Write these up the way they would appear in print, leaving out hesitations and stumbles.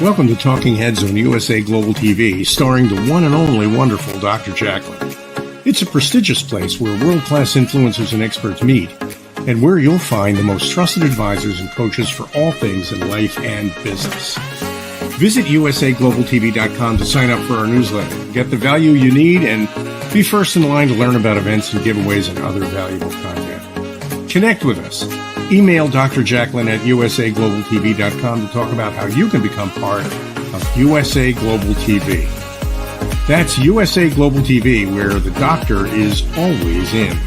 Welcome to Talking Heads on USA Global TV, starring the one and only wonderful Dr. JACALYN. It's a prestigious place where world-class influencers and experts meet, and where you'll find the most trusted advisors and coaches for all things in life and business. Visit usaglobaltv.com to sign up for our newsletter, get the value you need, and be first in line to learn about events and giveaways and other valuable content. Connect with us. Email Dr. JACALYN at usaglobaltv.com to talk about how you can become part of USA Global TV. That's USA Global TV, where the doctor is always in.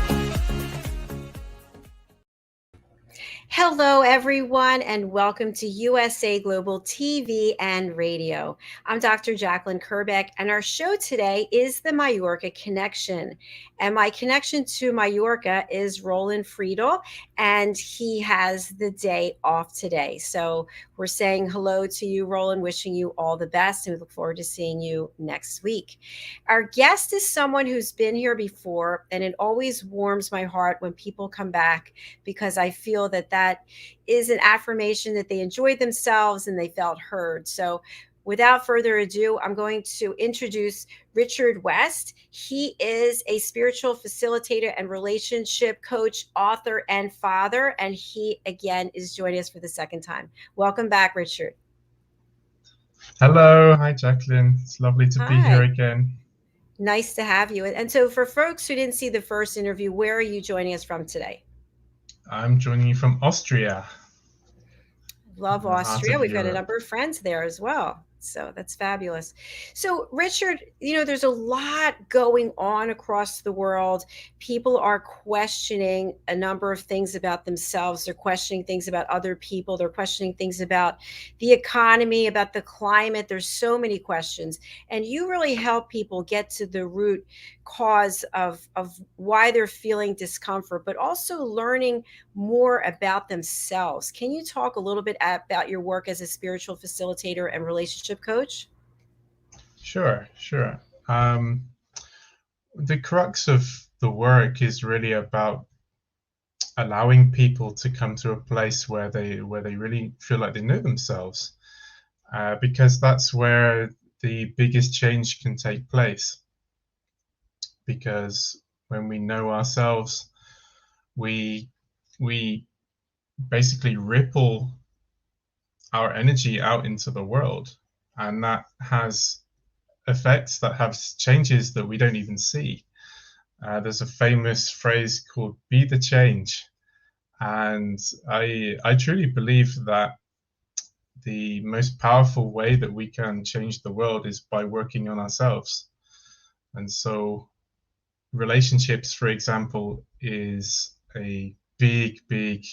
Hello, everyone, and welcome to USA Global TV and Radio. I'm Dr. JACALYN KERBECK, and our show today is the Mallorca Connection. And my connection to Mallorca is Roland FRIEDL, and he has the day off today. So we're saying hello to you, Roland, wishing you all the best, and we look forward to seeing you next week. Our guest is someone who's been here before, and it always warms my heart when people come back, because I feel that is an affirmation that they enjoyed themselves and they felt heard. So without further ado, I'm going to introduce Richard West. He is a spiritual facilitator and relationship coach, author, and father. And he, again, is joining us for the second time. Welcome back, Richard. Hello. Hi, JACALYN. It's lovely to be here again. Nice to have you. And so for folks who didn't see the first interview, where are you joining us from today? I'm joining you from Austria. Love Austria. We've got a number of friends there as well. So that's fabulous. So Richard, there's a lot going on across the world. People are questioning a number of things about themselves. They're questioning things about other people. They're questioning things about the economy, about the climate. There's so many questions. And you really help people get to the root cause of why they're feeling discomfort, but also learning more about themselves. Can you talk a little bit about your work as a spiritual facilitator and relationship coach? Sure. The crux of the work is really about allowing people to come to a place where they really feel like they know themselves, because that's where the biggest change can take place. Because when we know ourselves, we basically ripple our energy out into the world, and that has effects, that have changes that we don't even see. There's a famous phrase called "be the change," and I truly believe that the most powerful way that we can change the world is by working on ourselves. And so relationships, for example, is a big,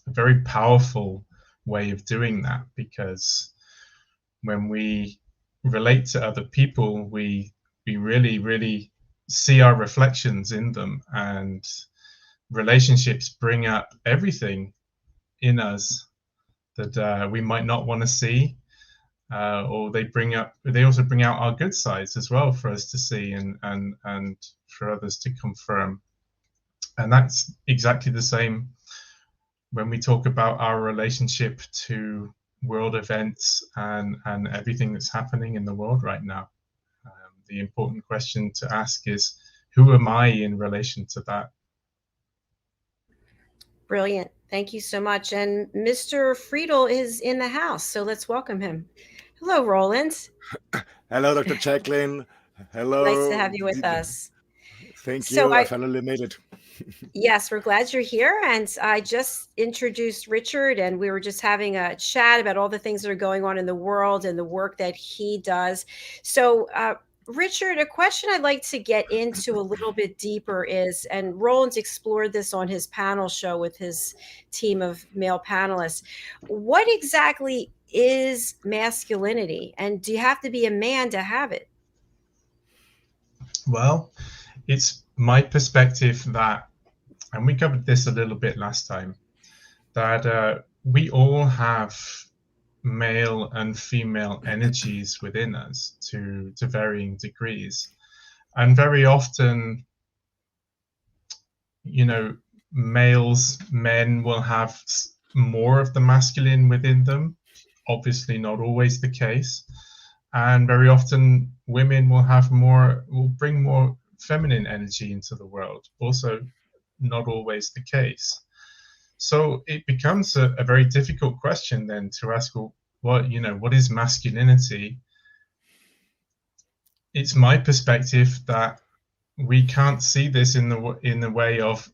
very powerful way of doing that, because when we relate to other people, we really see our reflections in them, and relationships bring up everything in us that we might not want to see. Or they also bring out our good sides as well for us to see and for others to confirm. And that's exactly the same when we talk about our relationship to world events and everything that's happening in the world right now. The important question to ask is, who am I in relation to that? Brilliant. Thank you so much. And Mr. FRIEDL is in the house, so let's welcome him. Hello, Roland. Hello, Dr. JACALYN. Hello. Nice to have you with us. Thank you. I finally made it. Yes, we're glad you're here. And I just introduced Richard, and we were just having a chat about all the things that are going on in the world and the work that he does. So, Richard, a question I'd like to get into a little bit deeper is, and Roland's explored this on his panel show with his team of male panelists, what exactly is masculinity, and do you have to be a man to have it? Well, it's my perspective that, and we covered this a little bit last time, that we all have male and female energies within us to varying degrees, and very often, men will have more of the masculine within them, obviously not always the case. And very often women will bring more feminine energy into the world, also not always the case. So it becomes a very difficult question then to ask, well, what is masculinity? It's my perspective that we can't see this in the way of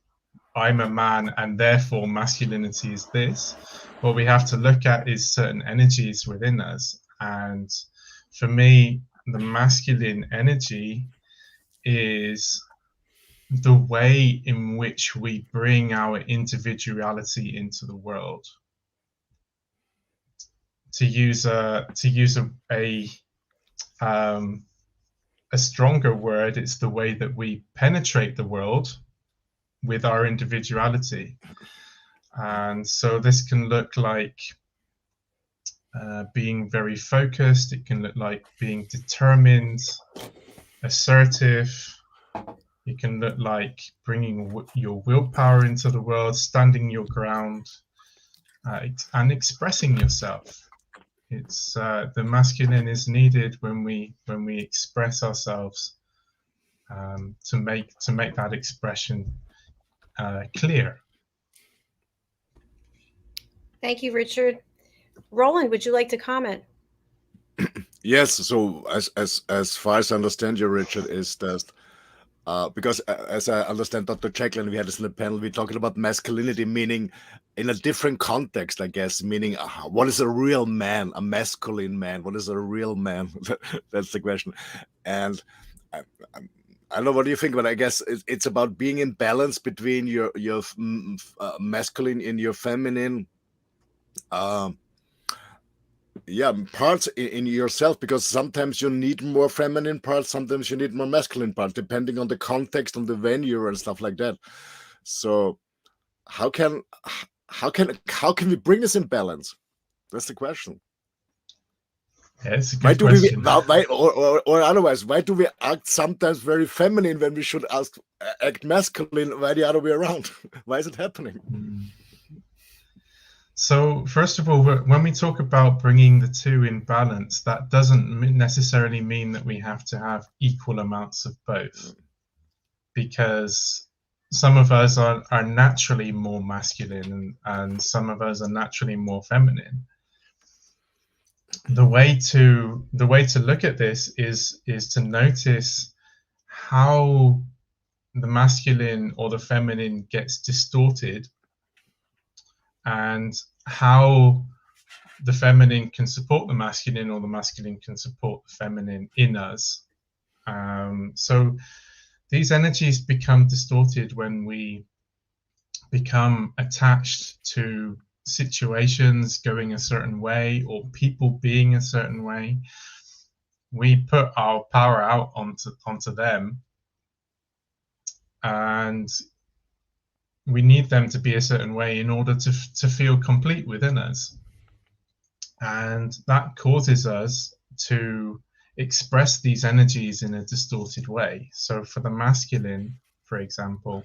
I'm a man and therefore masculinity is this. What we have to look at is certain energies within us. And for me, the masculine energy is the way in which we bring our individuality into the world. To use a stronger word, it's the way that we penetrate the world with our individuality. And so this can look like being very focused. It can look like being determined, assertive. It can look like bringing your willpower into the world, standing your ground, and expressing yourself. It's the masculine is needed when we express ourselves, to make that expression clear. Thank you, Richard. Roland, would you like to comment? Yes. So as far as I understand you, Richard, is that because as I understand Dr. JACALYN, we had this in the panel, we're talking about masculinity, meaning in a different context, I guess, meaning what is a real man, a masculine man? What is a real man? That's the question. And I don't know, what do you think? But I guess it's about being in balance between your masculine and your feminine parts in yourself, because sometimes you need more feminine parts, sometimes you need more masculine parts, depending on the context, on the venue and stuff like that. So how can we bring this in balance? That's the question. Yeah, it's a good question. Or otherwise, why do we act sometimes very feminine when we should act masculine? Why the other way around? Why is it happening? So first of all, when we talk about bringing the two in balance, that doesn't necessarily mean that we have to have equal amounts of both, because some of us are naturally more masculine and some of us are naturally more feminine. The way to look at this is to notice how the masculine or the feminine gets distorted, and how the feminine can support the masculine or the masculine can support the feminine in us. So these energies become distorted when we become attached to situations going a certain way or people being a certain way. We put our power out onto them, and we need them to be a certain way in order to feel complete within us. And that causes us to express these energies in a distorted way. So for the masculine, for example,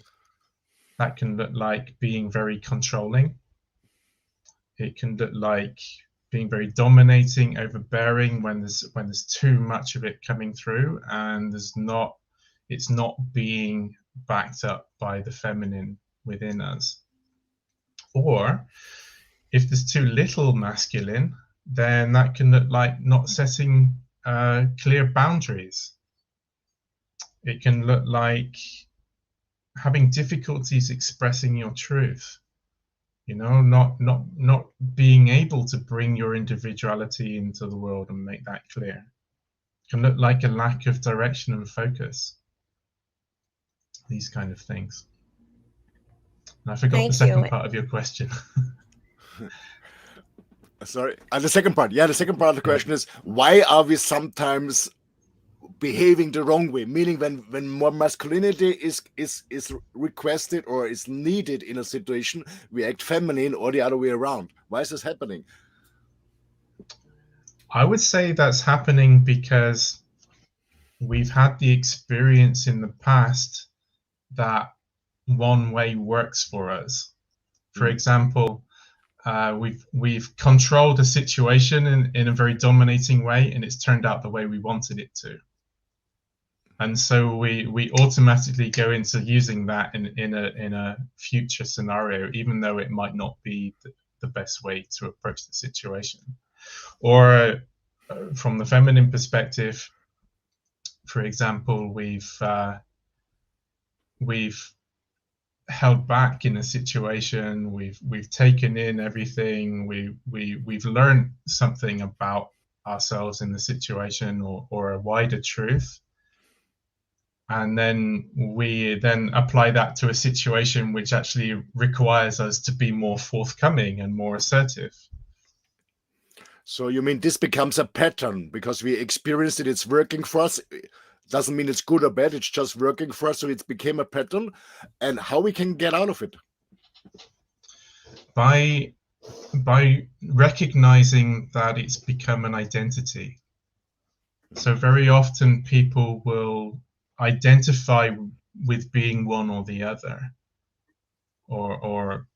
that can look like being very controlling. It can look like being very dominating, overbearing when there's too much of it coming through, and it's not being backed up by the feminine within us. Or if there's too little masculine, then that can look like not setting clear boundaries. It can look like having difficulties expressing your truth, not being able to bring your individuality into the world and make that clear. It can look like a lack of direction and focus, these kind of things. And I forgot the second part of your question. Sorry, the second part. Yeah, the second part of the question is, why are we sometimes behaving the wrong way? Meaning, when more masculinity is requested or is needed in a situation, we act feminine, or the other way around. Why is this happening? I would say that's happening because we've had the experience in the past that one way works for us. For example, we've controlled a situation in a very dominating way, and it's turned out the way we wanted it to. And so we automatically go into using that in a future scenario, even though it might not be the best way to approach the situation. Or from the feminine perspective, for example, we've held back in a situation, we've taken in everything, we've learned something about ourselves in the situation, or a wider truth, and then we then apply that to a situation which actually requires us to be more forthcoming and more assertive. So you mean this becomes a pattern because we experienced it, it's working for us. Doesn't mean it's good or bad, it's just working for us, so it became a pattern. And how we can get out of it? By recognizing that it's become an identity. So very often people will identify with being one or the other, or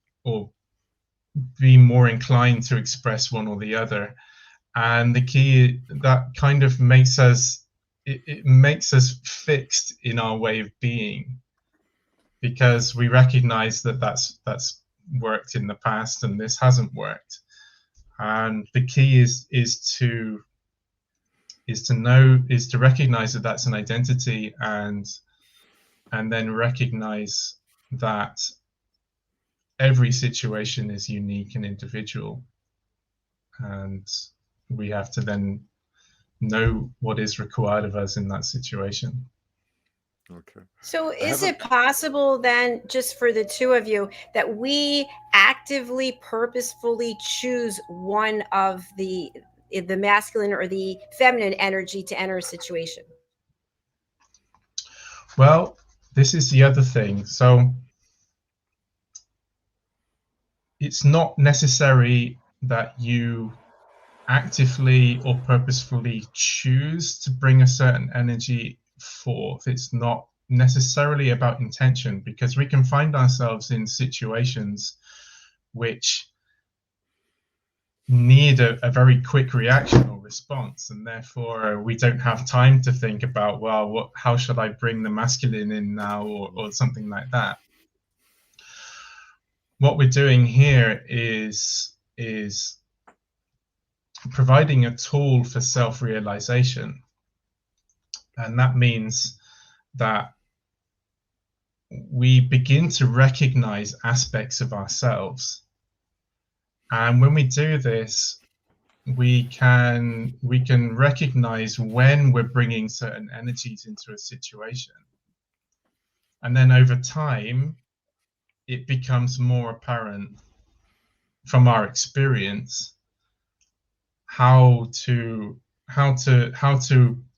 be more inclined to express one or the other. And the key, that kind of makes us, it makes us fixed in our way of being, because we recognize that that's worked in the past and this hasn't worked. And the key is to recognize that that's an identity, and then recognize that every situation is unique and individual, and we have to then know what is required of us in that situation. Okay. So is it possible then, just for the two of you, that we actively, purposefully choose one of the masculine or the feminine energy to enter a situation? Well, this is the other thing. So it's not necessary that you actively or purposefully choose to bring a certain energy forth. It's not necessarily about intention, because we can find ourselves in situations which need a very quick reaction or response, and therefore we don't have time to think about, well, how should I bring the masculine in now, or something like that. What we're doing here is providing a tool for self-realization, and that means that we begin to recognize aspects of ourselves. And when we do this, we can recognize when we're bringing certain energies into a situation. And then over time, it becomes more apparent from our experience how to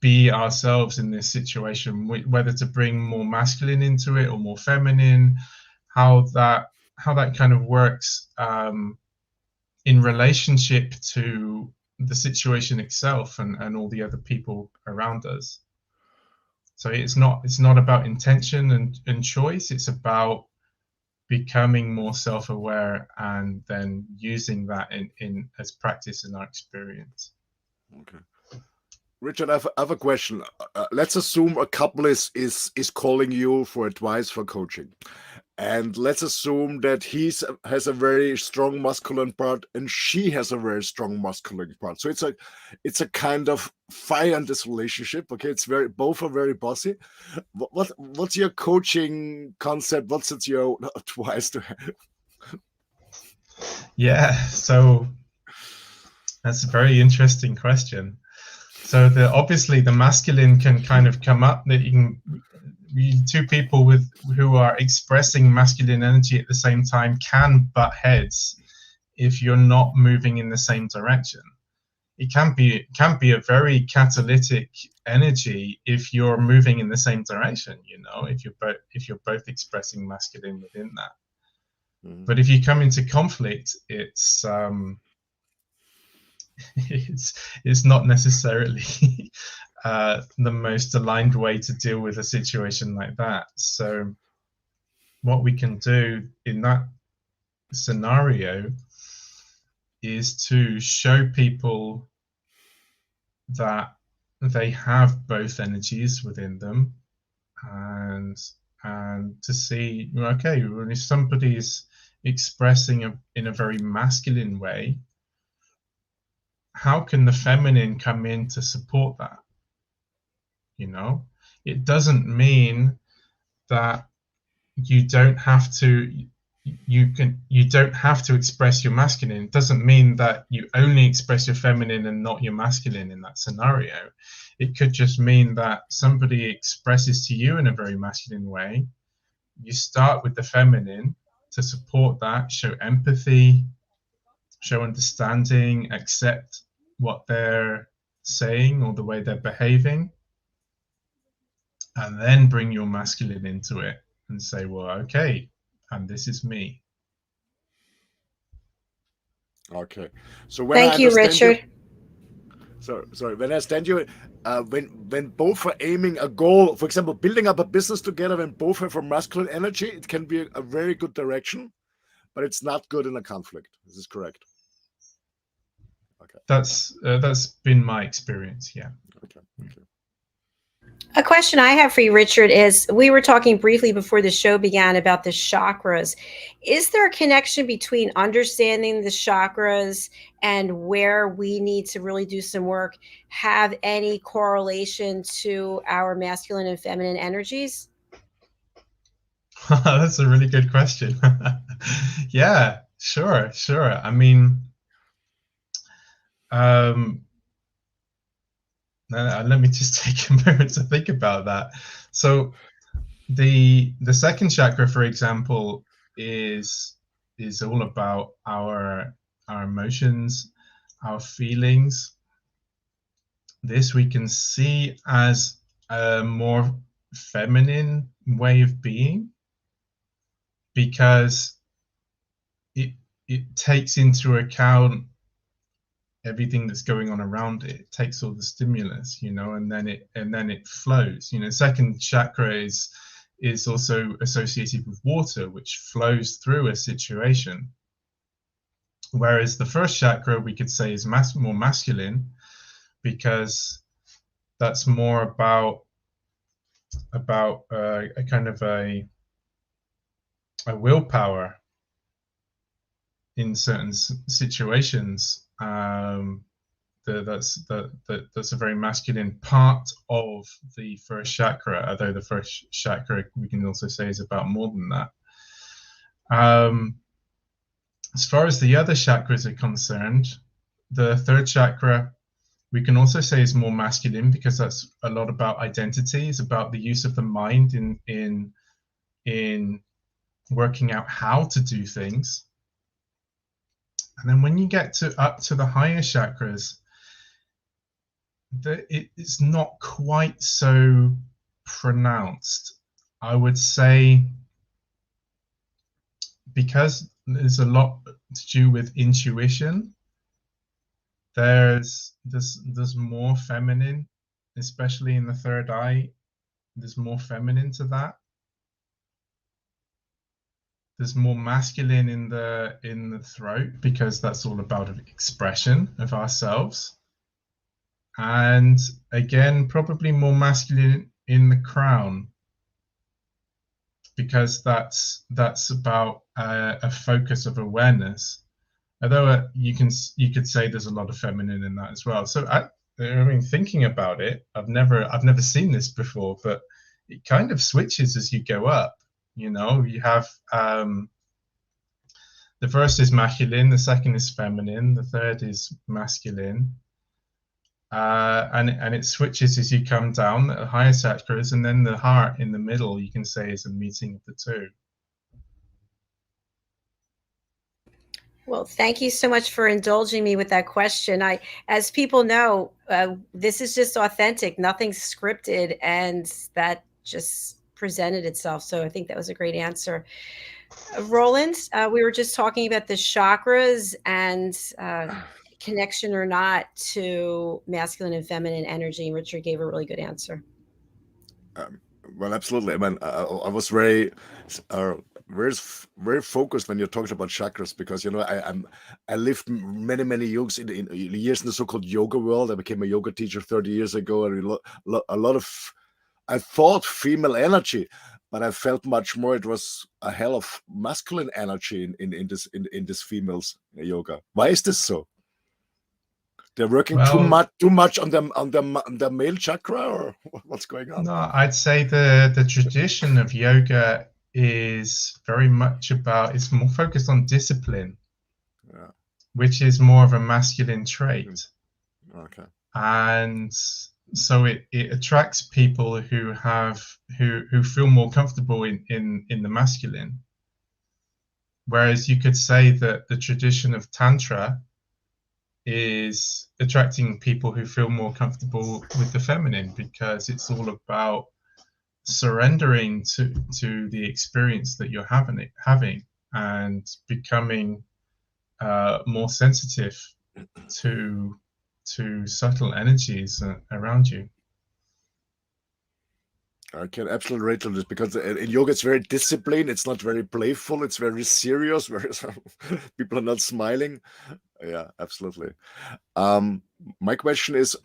be ourselves in this situation, whether to bring more masculine into it or more feminine, how that kind of works in relationship to the situation itself and all the other people around us. So it's not about intention and choice, it's about becoming more self-aware and then using that in as practice in our experience. Okay. Richard, I have a question. Let's assume a couple is calling you for advice for coaching. And let's assume that he has a very strong masculine part and she has a very strong masculine part. So it's a kind of fire in this relationship. Okay, both are very bossy. What's your coaching concept? What's your advice to have? Yeah, so that's a very interesting question. So obviously the masculine can kind of come up, that two people who are expressing masculine energy at the same time can butt heads if you're not moving in the same direction. It can be a very catalytic energy if you're moving in the same direction, if you're both expressing masculine within that. Mm-hmm. But if you come into conflict, it's not necessarily the most aligned way to deal with a situation like that. So what we can do in that scenario is to show people that they have both energies within them, and to see, okay, if somebody is expressing in a very masculine way, how can the feminine come in to support that? You know, it doesn't mean that you don't have to express your masculine. It doesn't mean that you only express your feminine and not your masculine in that scenario. It could just mean that somebody expresses to you in a very masculine way. You start with the feminine to support that, show empathy, show understanding, accept what they're saying or the way they're behaving, and then bring your masculine into it and say, well, okay, and this is me. Okay. So when Thank you, Richard. Sorry. When I understand you, when both are aiming a goal, for example, building up a business together, when both have a masculine energy, it can be a very good direction, but it's not good in a conflict. This is correct. Okay. That's been my experience. Yeah. Okay. A question I have for you, Richard, is we were talking briefly before the show began about the chakras. Is there a connection between understanding the chakras and where we need to really do some work have any correlation to our masculine and feminine energies? That's a really good question. Yeah, sure. I mean, let me just take a moment to think about that. So the second chakra, for example, is all about our emotions, our feelings. This we can see as a more feminine way of being, because it takes into account everything that's going on around it. It takes all the stimulus, and then it flows. Second chakra is also associated with water, which flows through a situation. Whereas the first chakra, we could say, is more masculine, because that's more about a kind of a willpower in certain situations. That's a very masculine part of the first chakra, although the first chakra, we can also say, is about more than that. As far as the other chakras are concerned, the third chakra, we can also say, is more masculine, because that's a lot about identity. It's about the use of the mind in working out how to do things. And then when you get up to the higher chakras, it's not quite so pronounced. I would say, because there's a lot to do with intuition, there's more feminine, especially in the third eye. There's more feminine to that. There's more masculine in the throat, because that's all about expression of ourselves. And again, probably more masculine in the crown, because that's about a focus of awareness. Although you could say there's a lot of feminine in that as well. So I mean, thinking about it, I've never seen this before, but it kind of switches as you go up. You have the first is masculine, the second is feminine, the third is masculine, and it switches as you come down, the higher chakras, and then the heart in the middle, you can say, is a meeting of the two. Well, thank you so much for indulging me with that question. As people know, this is just authentic, nothing scripted, and that just presented itself. So I think that was a great answer. Roland, we were just talking about the chakras and connection or not to masculine and feminine energy. And Richard gave a really good answer. Well, absolutely. I mean, I was very, very, very focused when you talked about chakras, because I lived many years in years in the so-called yoga world. I became a yoga teacher 30 years ago, and a lot of, I thought female energy, but I felt much more it was a hell of masculine energy in this females yoga. Why is this so? They're working too much on the male chakra, or what's going on? No, I'd say the tradition of yoga is very much about, it's more focused on discipline, which is more of a masculine trait. Okay. And so it attracts people who feel more comfortable in the masculine. Whereas you could say that the tradition of Tantra is attracting people who feel more comfortable with the feminine, because it's all about surrendering to the experience that you're having and becoming more sensitive to subtle energies around you. I can absolutely relate to this, because in yoga it's very disciplined. It's not very playful. It's very serious. Whereas people are not smiling. Yeah, absolutely. My question is,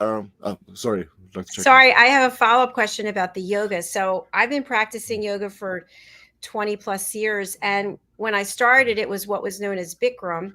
sorry, Dr. Chakra. Sorry, I have a follow-up question about the yoga. So I've been practicing yoga for 20 plus years, and when I started, it was what was known as Bikram,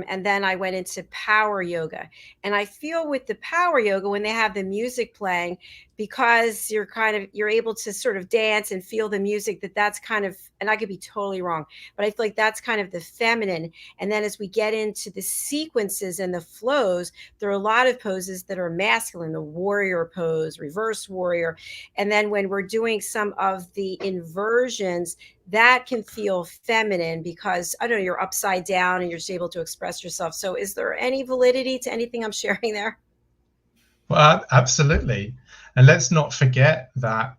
and then I went into power yoga. And I feel with the power yoga, when they have the music playing, because you're able to sort of dance and feel the music, that's kind of, and I could be totally wrong, but I feel like that's kind of the feminine. And then as we get into the sequences and the flows, there are a lot of poses that are masculine, the warrior pose, reverse warrior. And then when we're doing some of the inversions, that can feel feminine, because I don't know, you're upside down and you're just able to express yourself. So is there any validity to anything I'm sharing there? Well, absolutely. And let's not forget that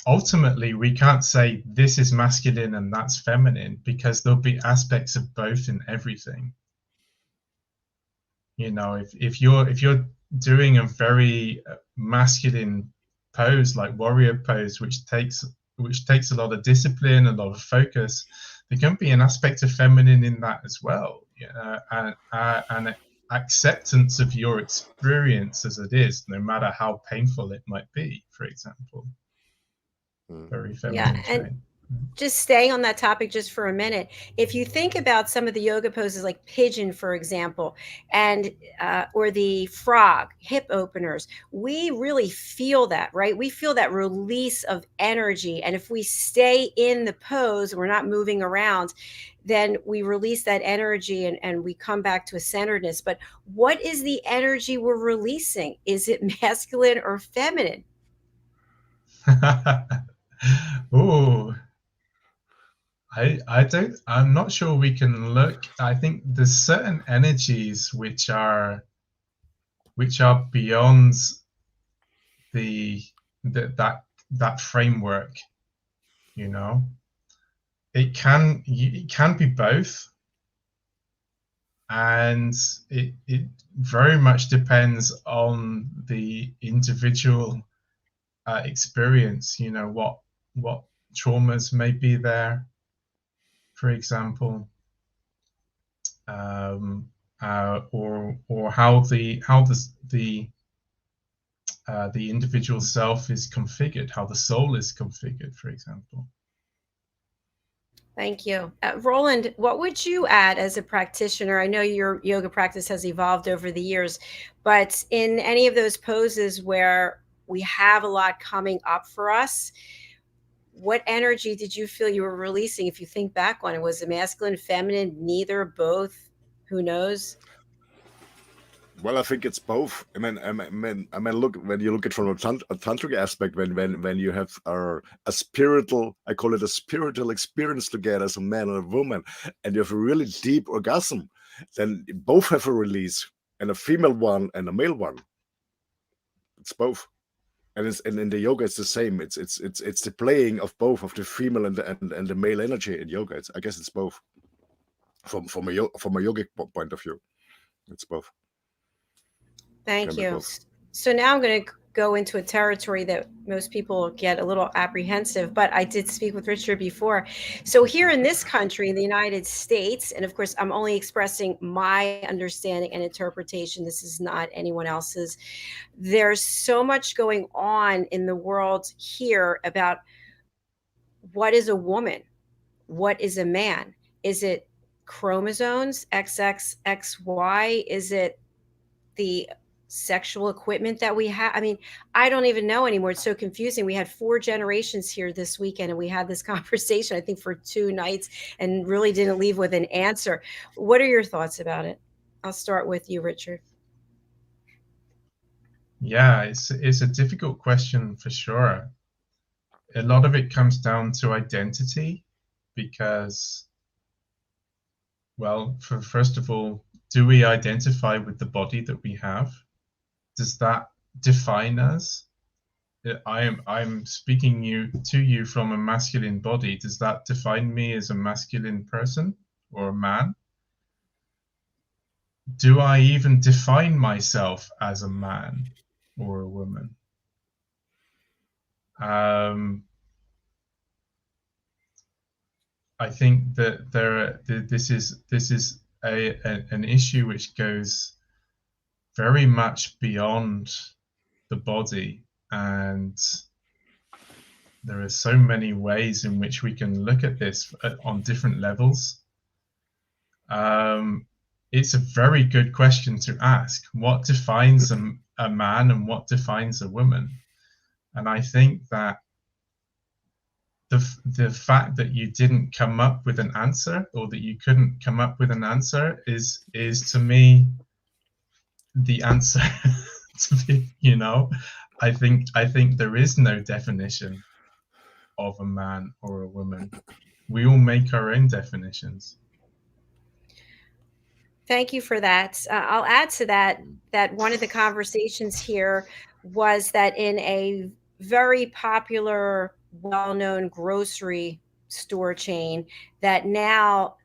ultimately we can't say this is masculine and that's feminine, because there'll be aspects of both in everything. If you're doing a very masculine pose like warrior pose, which takes a lot of discipline, a lot of focus, there can be an aspect of feminine in that as well, and acceptance of your experience as it is, no matter how painful it might be, for example. Very feminine trait. Just staying on that topic just for a minute, if you think about some of the yoga poses like pigeon, for example, and or the frog, hip openers, we really feel that, right? We feel that release of energy. And if we stay in the pose, we're not moving around, then we release that energy and we come back to a centeredness. But what is the energy we're releasing? Is it masculine or feminine? Ooh. I'm not sure we can look. I think there's certain energies which are beyond that framework. It can be both, and it very much depends on the individual experience. What traumas may be there, for example, or how the individual self is configured, how the soul is configured, for example. Thank you. Roland, what would you add as a practitioner? I know your yoga practice has evolved over the years, but in any of those poses where we have a lot coming up for us, what energy did you feel you were releasing? If you think back on it, was it masculine, feminine, neither, both? Who knows? Well, I think it's both. I mean, look, when you look at it from a tantric aspect, when you have a spiritual, I call it a spiritual experience together as a man and a woman, and you have a really deep orgasm, then both have a release, and a female one and a male one. It's both. And in the yoga, it's the same. It's the playing of both, of the female and the male energy in yoga. I guess it's both. From a yogic point of view, it's both. Thank you. So now I'm going to go into a territory that most people get a little apprehensive, but I did speak with Richard before. So here in this country, in the United States, and of course, I'm only expressing my understanding and interpretation. This is not anyone else's. There's so much going on in the world here about what is a woman? What is a man? Is it chromosomes, XX, XY? Is it the sexual equipment that we have? I mean, I don't even know anymore. It's so confusing. We had 4 generations here this weekend, and we had this conversation, I think, for 2 nights, and really didn't leave with an answer. What are your thoughts about it? I'll start with you, Richard. Yeah, it's a difficult question for sure. A lot of it comes down to identity, because, well, first of all, do we identify with the body that we have? Does that define us? I'm speaking to you from a masculine body. Does that define me as a masculine person or a man? Do I even define myself as a man or a woman? I think that this is an issue which goes very much beyond the body, and there are so many ways in which we can look at this on different levels. It's a very good question to ask. What defines a man and what defines a woman? And I think that the fact that you didn't come up with an answer, or that you couldn't come up with an answer, is to me the answer. To be, you know, I think there is no definition of a man or a woman. We all make our own definitions. Thank you for that. I'll add to that one of the conversations here was that in a very popular, well-known grocery store chain, that now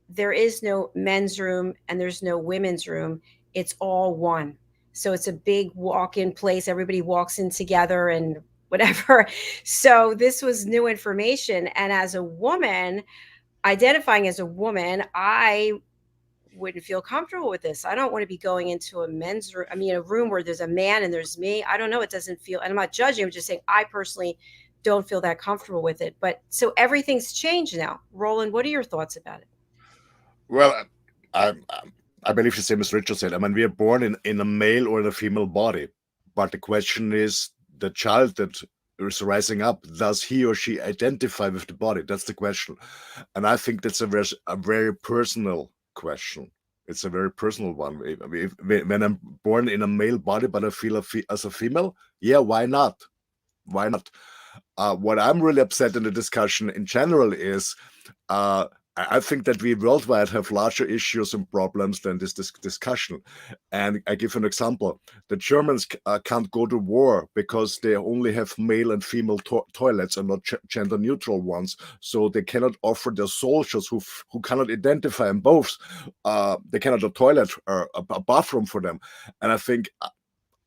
there is no men's room and there's no women's room. It's all one. So it's a big walk-in place. Everybody walks in together and whatever. So this was new information. And as a woman, identifying as a woman, I wouldn't feel comfortable with this. I don't want to be going into a men's room. I mean, a room where there's a man and there's me. I don't know. It doesn't feel, and I'm not judging. I'm just saying I personally don't feel that comfortable with it. But so everything's changed now. Roland, what are your thoughts about it? Well, I believe the same as Richard said. I mean, we are born in a male or in a female body, but the question is, the child that is rising up, does he or she identify with the body? That's the question. And I think that's a very personal question. It's a very personal one. When I'm born in a male body, but I feel as a female, yeah, why not? Why not? What I'm really upset in the discussion in general is, I think that we worldwide have larger issues and problems than this discussion. And I give an example. The Germans can't go to war because they only have male and female toilets and not gender neutral ones. So they cannot offer their soldiers who cannot identify in both. They cannot have a toilet or a bathroom for them. And I think,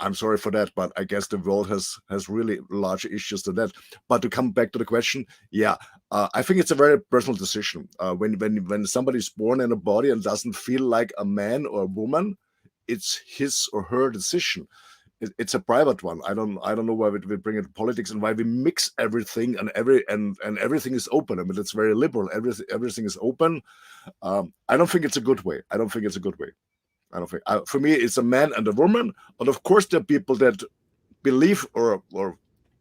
I'm sorry for that, but I guess the world has really large issues to that. But to come back to the question, yeah, I think it's a very personal decision. When somebody's born in a body and doesn't feel like a man or a woman, it's his or her decision. It's a private one. I don't know why we bring it to politics and why we mix everything and everything is open. I mean, it's very liberal. Everything is open. I don't think it's a good way. I don't think it's a good way. I don't think. For me, it's a man and a woman, and of course, there are people that believe or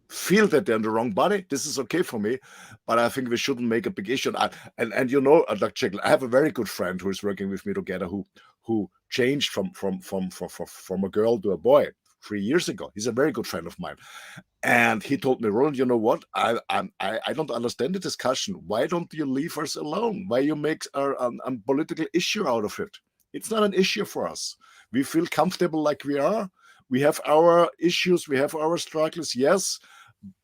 feel that they're in the wrong body. This is okay for me, but I think we shouldn't make a big issue. And you know, Dr. JACALYN, I have a very good friend who is working with me together, who changed from a girl to a boy 3 years ago. He's a very good friend of mine, and he told me, Roland, you know what? I don't understand the discussion. Why don't you leave us alone? Why you make a political issue out of it? It's not an issue for us. We feel comfortable like we are. We have our issues. We have our struggles. Yes,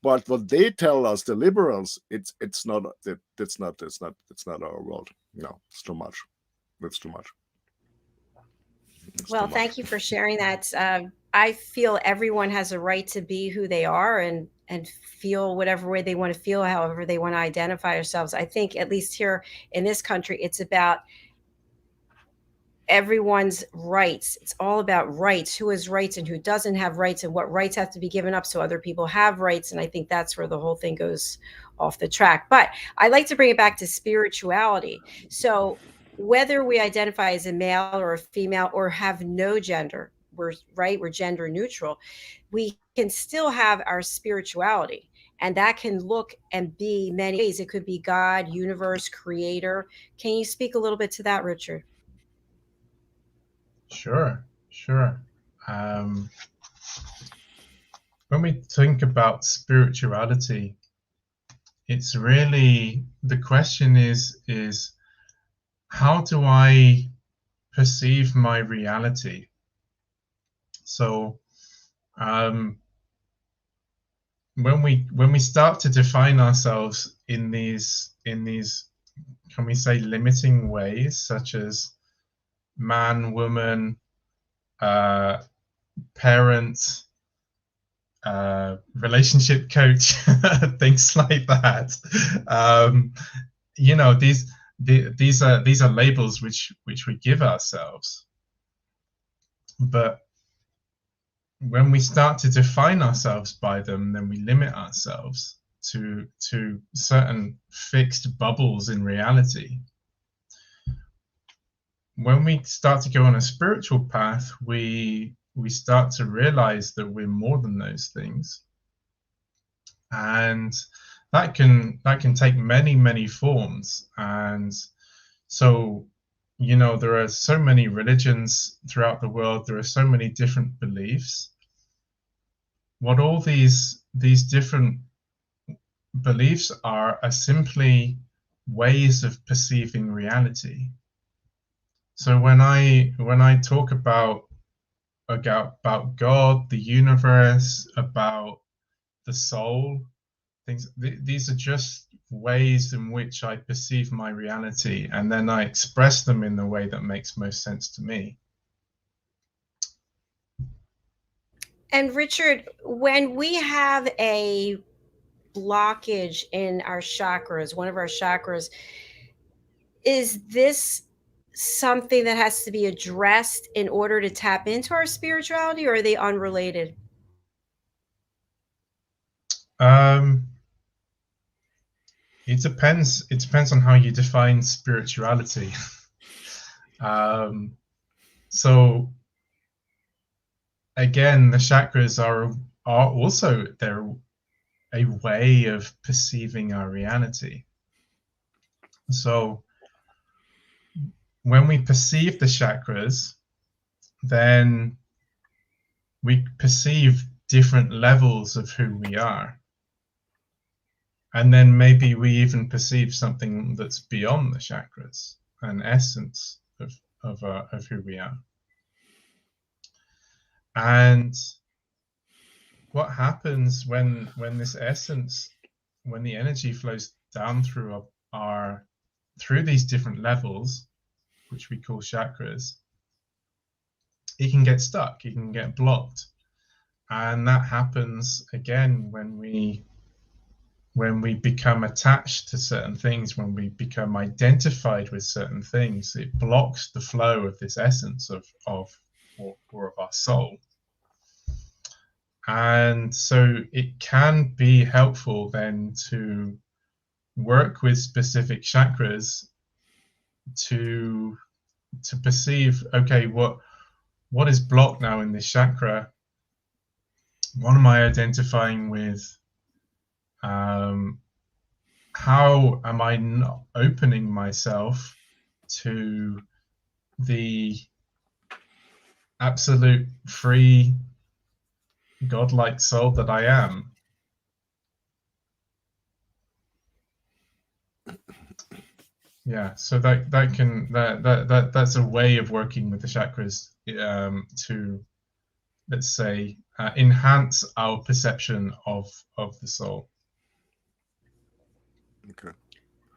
but what they tell us, the liberals, it's not our world. No, it's too much. It's too much. Well, thank you for sharing that. I feel everyone has a right to be who they are and feel whatever way they want to feel, however they want to identify themselves. I think at least here in this country, it's about everyone's rights. It's all about rights, who has rights and who doesn't have rights, and what rights have to be given up so other people have rights. And I think that's where the whole thing goes off the track. But I like to bring it back to spirituality. So whether we identify as a male or a female or have no gender, we're gender neutral, we can still have our spirituality. And that can look and be many ways. It could be God, universe, creator. Can you speak a little bit to that, Richard? Sure. When we think about spirituality, it's really, the question is how do I perceive my reality? So when we start to define ourselves in these can we say limiting ways, such as man, woman, parent, relationship coach, things like that. You know, these are labels which we give ourselves. But when we start to define ourselves by them, then we limit ourselves to certain fixed bubbles in reality. When we start to go on a spiritual path, we start to realize that we're more than those things, and that can take many forms. And so, you know, there are so many religions throughout the world, there are so many different beliefs. What all these different beliefs are simply ways of perceiving reality. So when I talk about God, the universe, about the soul, these are just ways in which I perceive my reality, and then I express them in the way that makes most sense to me. And Richard, when we have a blockage in our chakras, one of our chakras, is this something that has to be addressed in order to tap into our spirituality, or are they unrelated? It depends on how you define spirituality. So again, the chakras are also, they're a way of perceiving our reality. So when we perceive the chakras, then we perceive different levels of who we are. And then maybe we even perceive something that's beyond the chakras, an essence of who we are. And what happens when this essence, when the energy flows down through through these different levels, which we call chakras, it can get stuck, it can get blocked. And that happens again when we become attached to certain things, when we become identified with certain things. It blocks the flow of this essence of our soul. And so it can be helpful then to work with specific chakras to perceive, okay, what is blocked now in this chakra? What am I identifying with? How am I not opening myself to the absolute free godlike soul that I am? Yeah, so that's a way of working with the chakras to, let's say, enhance our perception of the soul. Okay.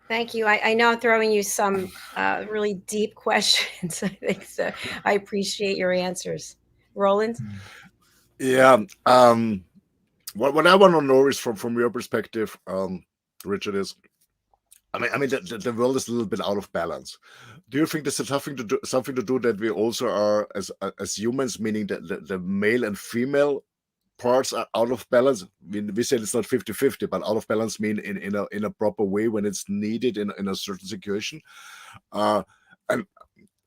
Thank you. I know I'm throwing you some really deep questions. I think so. I appreciate your answers. Roland? Yeah. What I want to know is from your perspective, Richard, is the world is a little bit out of balance. Do you think this is something to do that we also are as humans, meaning that the male and female parts are out of balance? We said it's not 50-50, but out of balance mean in a proper way when it's needed in a certain situation. And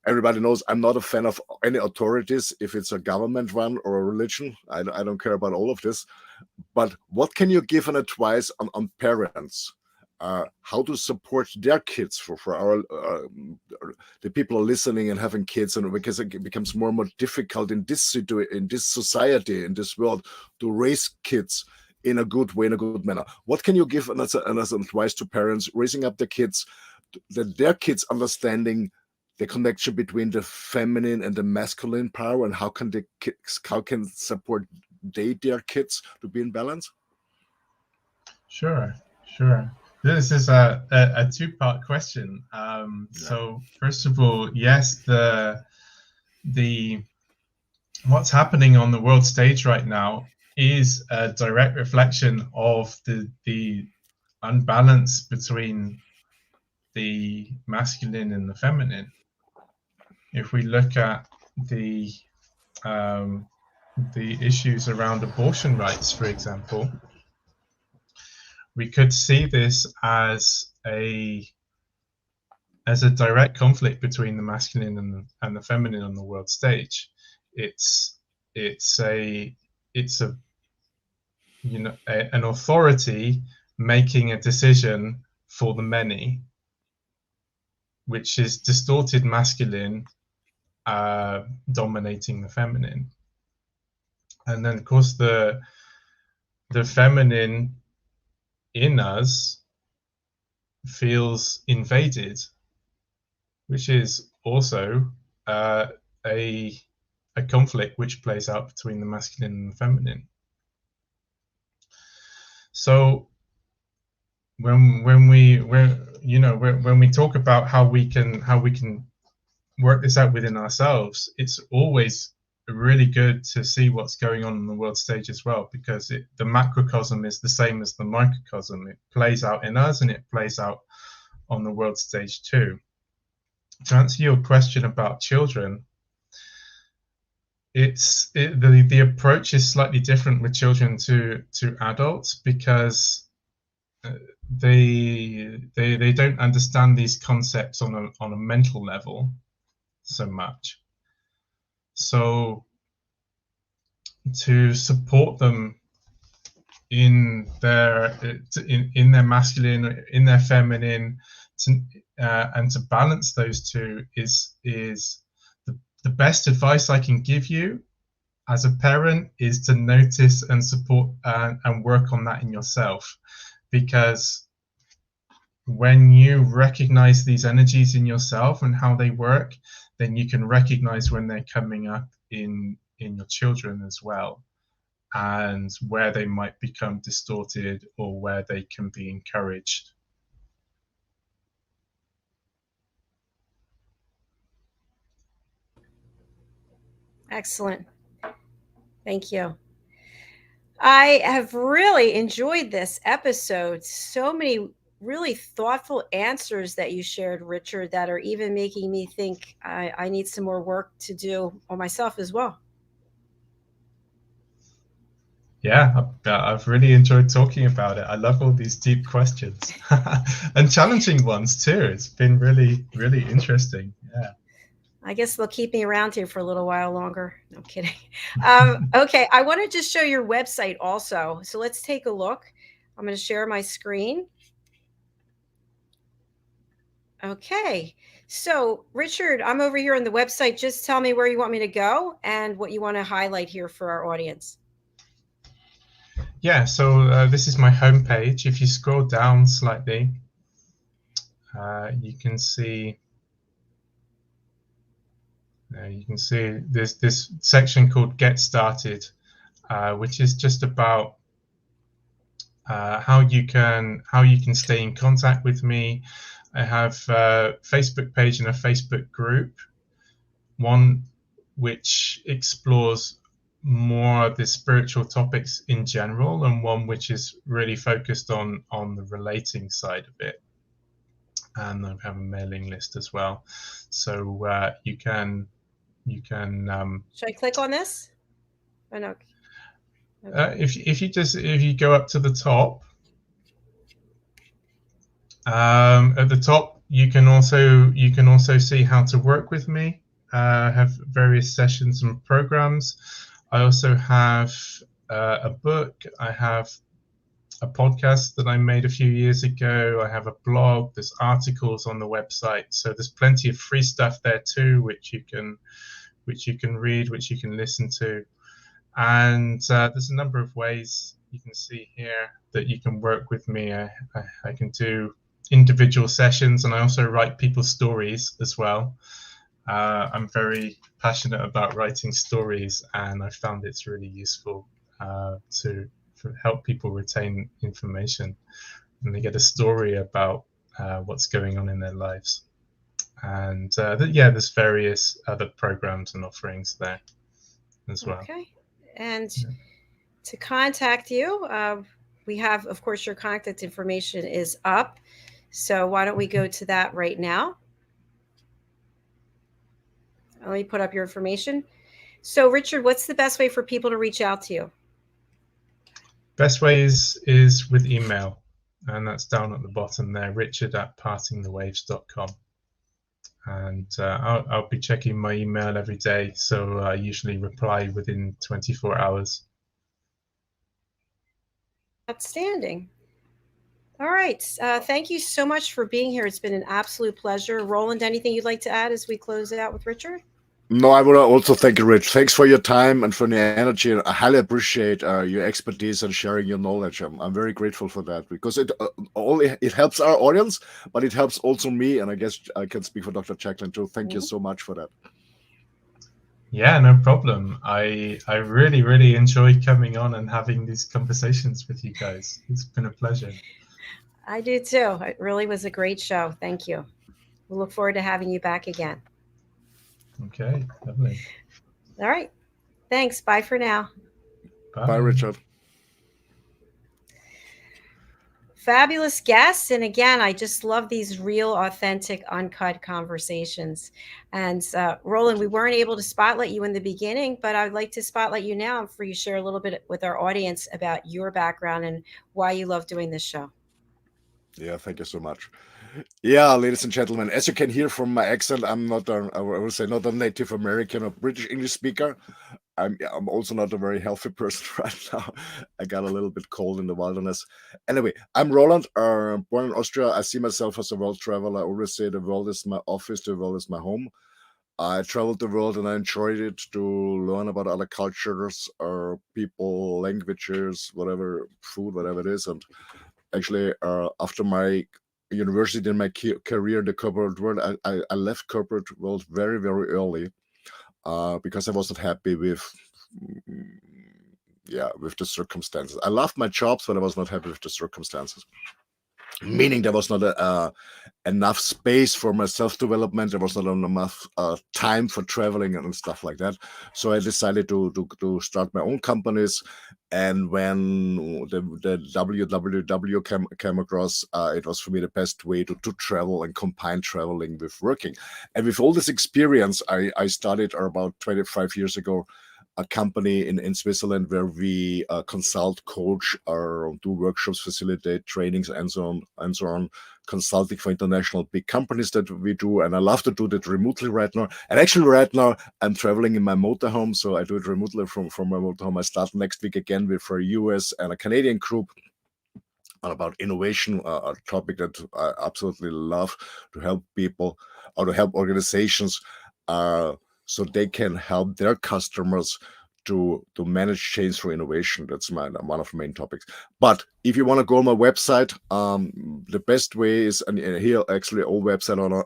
everybody knows I'm not a fan of any authorities, if it's a government one or a religion. I don't care about all of this. But what can you give an advice on parents? How to support their kids for our the people are listening and having kids, and because it becomes more and more difficult in this society, in this world, to raise kids in a good way, in a good manner. What can you give as advice to parents raising up their kids, that their kids understanding the connection between the feminine and the masculine power, and how can support their kids to be in balance? Sure. This is a two-part question. So first of all, yes, the what's happening on the world stage right now is a direct reflection of the unbalance between the masculine and the feminine. If we look at the issues around abortion rights, for example, we could see this as a direct conflict between the masculine and the feminine on the world stage. It's a an authority making a decision for the many, which is distorted masculine dominating the feminine. And then of course the feminine in us feels invaded, which is also a conflict which plays out between the masculine and the feminine. So when we talk about how we can work this out within ourselves, it's always really good to see what's going on the world stage as well, because the macrocosm is the same as the microcosm. It plays out in us and it plays out on the world stage too. To answer your question about children, the approach is slightly different with children to adults, because they don't understand these concepts on a mental level so much. So to support them in their masculine, in their feminine, and to balance those two is the best advice I can give you as a parent is to notice and support and work on that in yourself, because when you recognize these energies in yourself and how they work, then you can recognize when they're coming up in your children as well, and where they might become distorted or where they can be encouraged. Excellent. Thank you. I have really enjoyed this episode. So many really thoughtful answers that you shared, Richard, that are even making me think I need some more work to do on myself as well. Yeah, I've really enjoyed talking about it. I love all these deep questions and challenging ones too. It's been really, really interesting. Yeah. I guess they'll keep me around here for a little while longer. No kidding. Okay, I want to just show your website also. So let's take a look. I'm going to share my screen. Okay, so Richard, I'm over here on the website. Just tell me where you want me to go and what you want to highlight here for our audience. Yeah, so this is my homepage. If you scroll down slightly, you can see this section called Get Started, which is just about how you can stay in contact with me. I have a Facebook page and a Facebook group, one which explores more the spiritual topics in general, and one which is really focused on the relating side of it. And I have a mailing list as well, so you can. Should I click on this? Oh no. If you go up to the top, at the top you can also see how to work with me. Have various sessions and programs. I also have a book. I have a podcast that I made a few years ago. I have a blog. There's articles on the website. So there's plenty of free stuff there too, which you can read, which you can listen to. And there's a number of ways you can see here that you can work with me. I can do individual sessions, and I also write people's stories as well. I'm very passionate about writing stories, and I found it's really useful to help people retain information, and they get a story about what's going on in their lives. And there's various other programs and offerings there as well. Okay. And to contact you, we have, of course, your contact information is up. So why don't we go to that right now? Let me put up your information. So Richard, what's the best way for people to reach out to you? Best way is with email, and that's down at the bottom there, richard@partingthewaves.com. And I'll be checking my email every day, so I usually reply within 24 hours. Outstanding. All right. Thank you so much for being here. It's been an absolute pleasure. Roland, anything you'd like to add as we close it out with Richard? No, I would also thank you, Rich. Thanks for your time and for your energy. I highly appreciate your expertise and sharing your knowledge. I'm very grateful for that, because it helps our audience, but it helps also me. And I guess I can speak for Dr. JACALYN too. Thank you so much for that. Yeah, no problem. I really, really enjoy coming on and having these conversations with you guys. It's been a pleasure. I do too. It really was a great show. Thank you. We look forward to having you back again. Okay, lovely. All right. Thanks. Bye for now. Bye, Richard. Fabulous guests. And again, I just love these real, authentic, uncut conversations. And Roland, we weren't able to spotlight you in the beginning, but I'd like to spotlight you now for you to share a little bit with our audience about your background and why you love doing this show. Yeah, thank you so much. Yeah, ladies and gentlemen, as you can hear from my accent, I'm not I would say not a Native American or British English speaker. I'm also not a very healthy person right now. I got a little bit cold in the wilderness. Anyway, I'm Roland, born in Austria. I see myself as a world traveler. I always say the world is my office, the world is my home. I traveled the world and I enjoyed it to learn about other cultures or people, languages, whatever, food, whatever it is. And actually, after my university and my career in the corporate world, I left corporate world very, very early because I wasn't happy with the circumstances. I loved my jobs, but I was not happy with the circumstances. Meaning there was not enough space for my self-development. There was not enough time for traveling and stuff like that. So I decided to start my own companies. And when the WWW came across, it was for me the best way to travel and combine traveling with working. And with all this experience, I started about 25 years ago a company in Switzerland where we consult, coach, or do workshops, facilitate trainings, and so on, consulting for international big companies that we do. And I love to do that remotely right now. And actually right now I'm traveling in my motorhome, so I do it remotely from my motorhome. I start next week again with a US and a Canadian group about innovation, a topic that I absolutely love, to help people or to help organizations so they can help their customers to manage change through innovation. That's one of the main topics. But if you want to go on my website, the best way is, and here actually all website on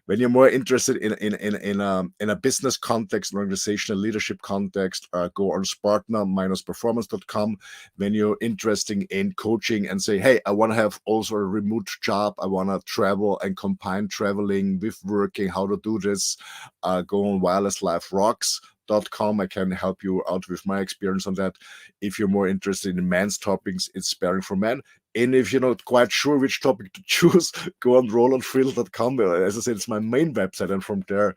when you're more interested in a business context, an organizational leadership context, go on spartner-performance.com. When you're interested in coaching and say, hey, I want to have also a remote job, I want to travel and combine traveling with working, how to do this, go on Wireless Life Rocks. therapy.com. I can help you out with my experience on that. If you're more interested in men's topics, it's Sparing for Men. And if you're not quite sure which topic to choose, go on ROLANDFRIEDL.com. As I said, it's my main website, and from there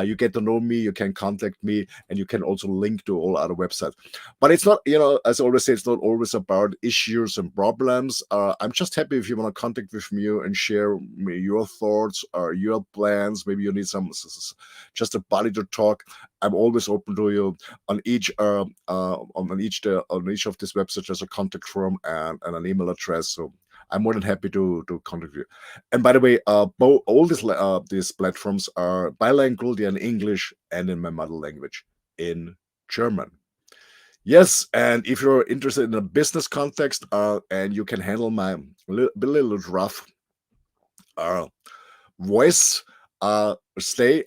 you get to know me, you can contact me, and you can also link to all other websites. But it's not, as I always say, it's not always about issues and problems. I'm just happy if you want to contact with me and share your thoughts or your plans. Maybe you need just a body to talk. I'm always open to you. On each of these websites, there's a contact form and an email address. So I'm more than happy to contact you. And by the way, all these platforms are bilingual. They're in English and in my mother language, in German. Yes, and if you're interested in a business context and you can handle my little rough voice, stay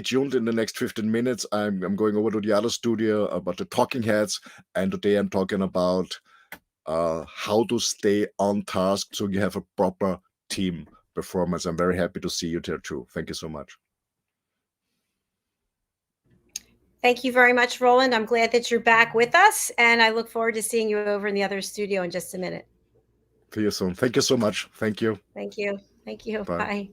tuned. In the next 15 minutes, I'm going over to the other studio about the talking heads, and today I'm talking about how to stay on task so you have a proper team performance. I'm very happy to see you there too. Thank you so much. Thank you very much, Roland. I'm glad that you're back with us, and I look forward to seeing you over in the other studio in just a minute. See you soon. Thank you so much. Thank you. Thank you. Thank you. Bye. Bye.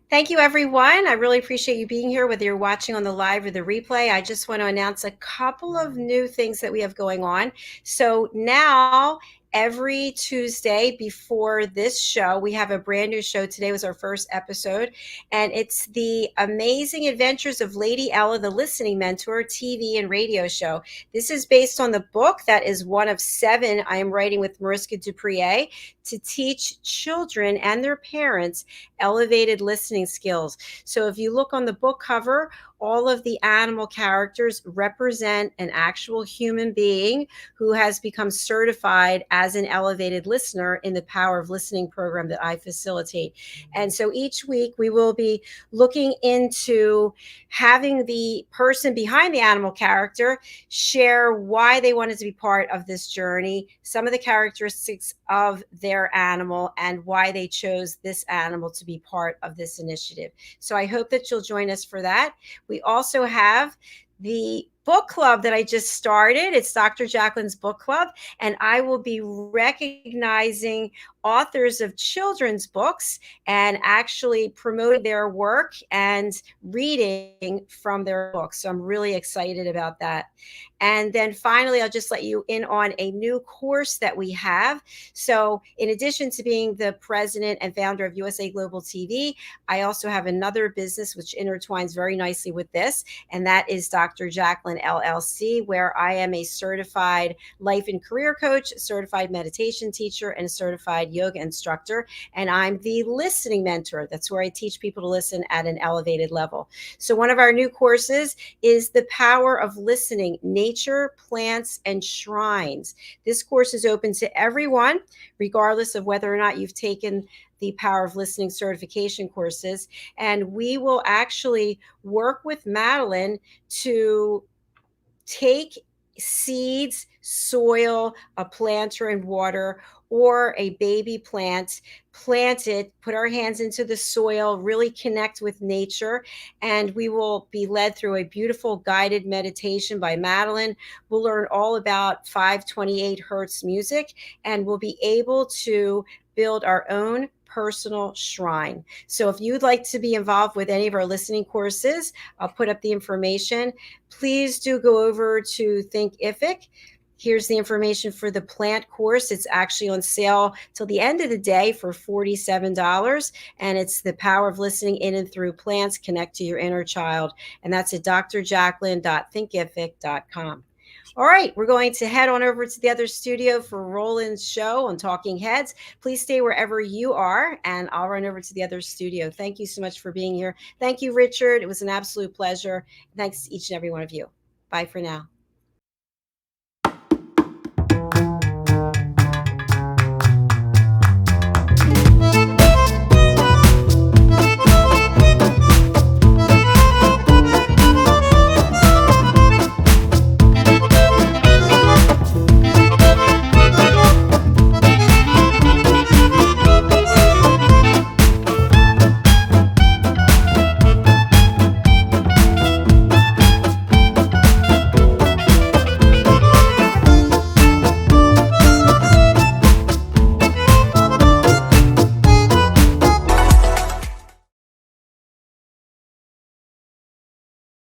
Thank you, everyone. I really appreciate you being here, whether you're watching on the live or the replay. I just want to announce a couple of new things that we have going on. So now, every Tuesday before this show, we have a brand new show. Today was our first episode, and it's the Amazing Adventures of Lady Ella, the Listening Mentor TV and radio show. This is based on the book that is one of 7 I am writing with Mariska Duprier to teach children and their parents elevated listening skills. So if you look on the book cover, all of the animal characters represent an actual human being who has become certified as an elevated listener in the Power of Listening program that I facilitate. And so each week we will be looking into having the person behind the animal character share why they wanted to be part of this journey, some of the characteristics of their animal, and why they chose this animal to be part of this initiative. So I hope that you'll join us for that. We also have the book club that I just started. It's Dr. JACALYN's book club, and I will be recognizing authors of children's books and actually promoting their work and reading from their books. So I'm really excited about that. And then finally, I'll just let you in on a new course that we have. So in addition to being the president and founder of USA Global TV, I also have another business which intertwines very nicely with this, and that is Dr. JACALYN LLC, where I am a certified life and career coach, certified meditation teacher, and a certified yoga instructor. And I'm the listening mentor. That's where I teach people to listen at an elevated level. So one of our new courses is The Power of Listening, Nature, Plants, and Shrines. This course is open to everyone, regardless of whether or not you've taken the Power of Listening certification courses. And we will actually work with Madeline to take seeds, soil, a planter, and water, or a baby plant, plant it, put our hands into the soil, really connect with nature, and we will be led through a beautiful guided meditation by Madeline. We'll learn all about 528 hertz music, and we'll be able to build our own personal shrine. So if you'd like to be involved with any of our listening courses, I'll put up the information. Please do go over to Thinkific. Here's the information for the plant course. It's actually on sale till the end of the day for $47. And it's The Power of Listening in and Through Plants, Connect to Your Inner Child. And that's at drjacalyn.thinkific.com. All right, we're going to head on over to the other studio for Roland's show on Talking Heads. Please stay wherever you are, and I'll run over to the other studio. Thank you so much for being here. Thank you, Richard. It was an absolute pleasure. Thanks to each and every one of you. Bye for now.